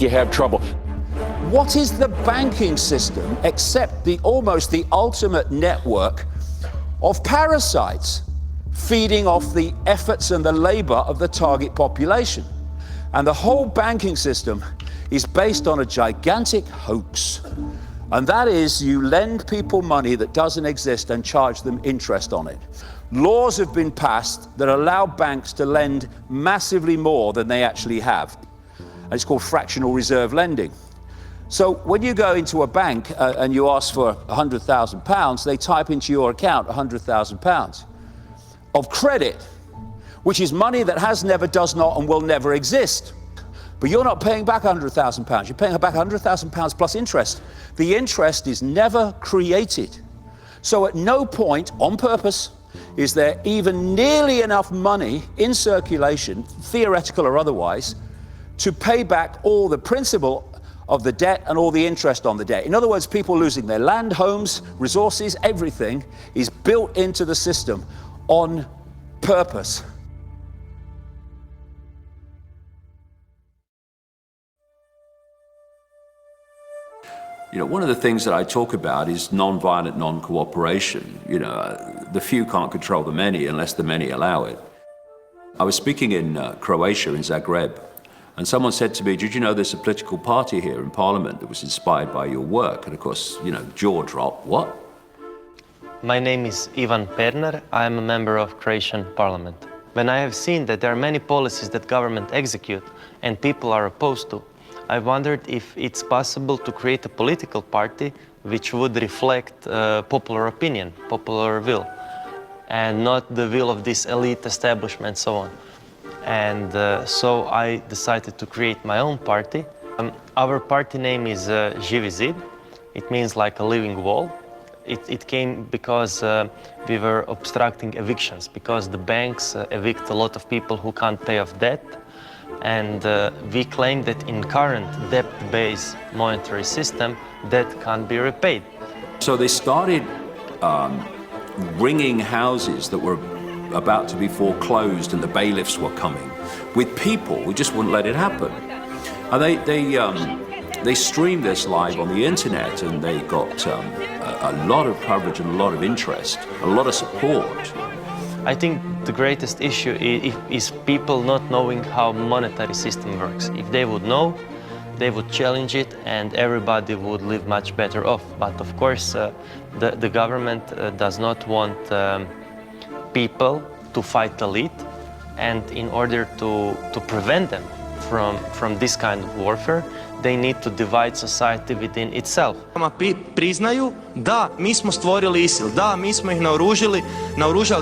you have trouble. What is the banking system except almost the ultimate network of parasites feeding off the efforts and the labor of the target population? And the whole banking system is based on a gigantic hoax. And that is, you lend people money that doesn't exist and charge them interest on it. Laws have been passed that allow banks to lend massively more than they actually have. And it's called fractional reserve lending. So when you go into a bank and you ask for £100,000, they type into your account £100,000 of credit, which is money that has never, does not, and will never exist. But you're not paying back £100,000. You're paying back £100,000 plus interest. The interest is never created. So at no point, on purpose, is there even nearly enough money in circulation, theoretical or otherwise, to pay back all the principal of the debt and all the interest on the debt. In other words, people losing their land, homes, resources, everything is built into the system on purpose. You know, one of the things that I talk about is non-violent non-cooperation. You know, the few can't control the many unless the many allow it. I was speaking in Croatia, in Zagreb, and someone said to me, did you know there's a political party here in Parliament that was inspired by your work? And of course, you know, jaw drop, what? My name is Ivan Pernar. I am a member of Croatian Parliament. When I have seen that there are many policies that government execute and people are opposed to, I wondered if it's possible to create a political party which would reflect popular opinion, popular will, and not the will of this elite establishment, so on. And so I decided to create my own party. Our party name is Živi zid. It means like a living wall. It came because we were obstructing evictions, because the banks evict a lot of people who can't pay off debt. And we claim that in current debt-based monetary system, debt can't be repaid. So they started ringing houses that were about to be foreclosed and the bailiffs were coming with people who just wouldn't let it happen. And they streamed this live on the internet, and they got a lot of coverage and a lot of interest, a lot of support. I think the greatest issue is people not knowing how monetary system works. If they would know, they would challenge it and everybody would live much better off. But of course, the government does not want people to fight the elite, and in order to prevent them from this kind of warfare, they need to divide society within itself. Priznaju da mi smo stvorili ISIL, da mi smo ih naoružali,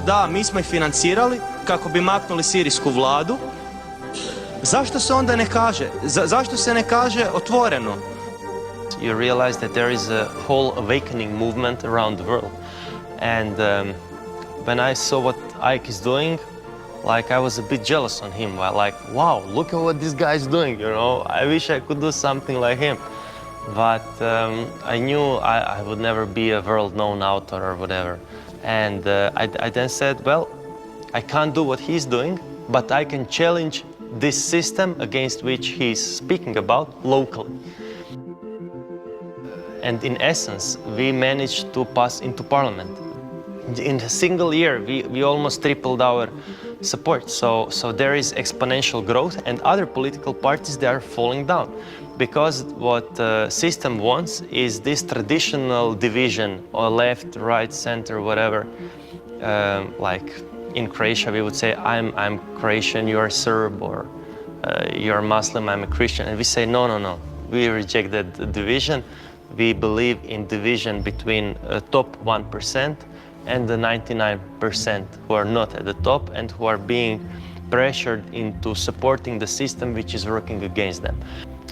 da mi smo ih financirali kako bi maknuli sirijsku vladu. Zašto se onda ne kaže? Zašto se ne kaže otvoreno? You realize that there is a whole awakening movement around the world. And when I saw what Ike is doing, like, I was a bit jealous on him. Like, wow, look at what this guy is doing, you know? I wish I could do something like him. But I knew I would never be a world-known author or whatever. And I then said, well, I can't do what he's doing, but I can challenge this system against which he's speaking about locally. And in essence, we managed to pass into parliament. In a single year, we almost tripled our support. So there is exponential growth, and other political parties, they are falling down. Because what the system wants is this traditional division, or left, right, center, whatever. Like in Croatia, we would say, I'm Croatian, you're Serb, or you're Muslim, I'm a Christian. And we say, no, no, no. We reject that division. We believe in division between top 1% and the 99% who are not at the top and who are being pressured into supporting the system which is working against them.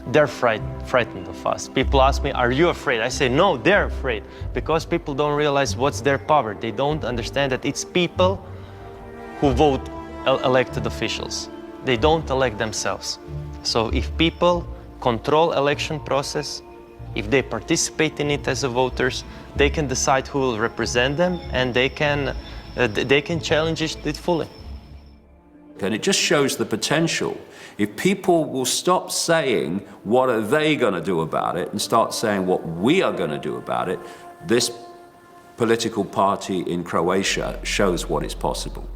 They're frightened of us. People ask me, are you afraid? I say, no, they're afraid, because people don't realize what's their power. They don't understand that it's people who vote elected officials. They don't elect themselves. So if people control election process, if they participate in it as voters, they can decide who will represent them, and they can challenge it fully. And it just shows the potential. If people will stop saying, what are they going to do about it, and start saying what we are going to do about it, this political party in Croatia shows what is possible.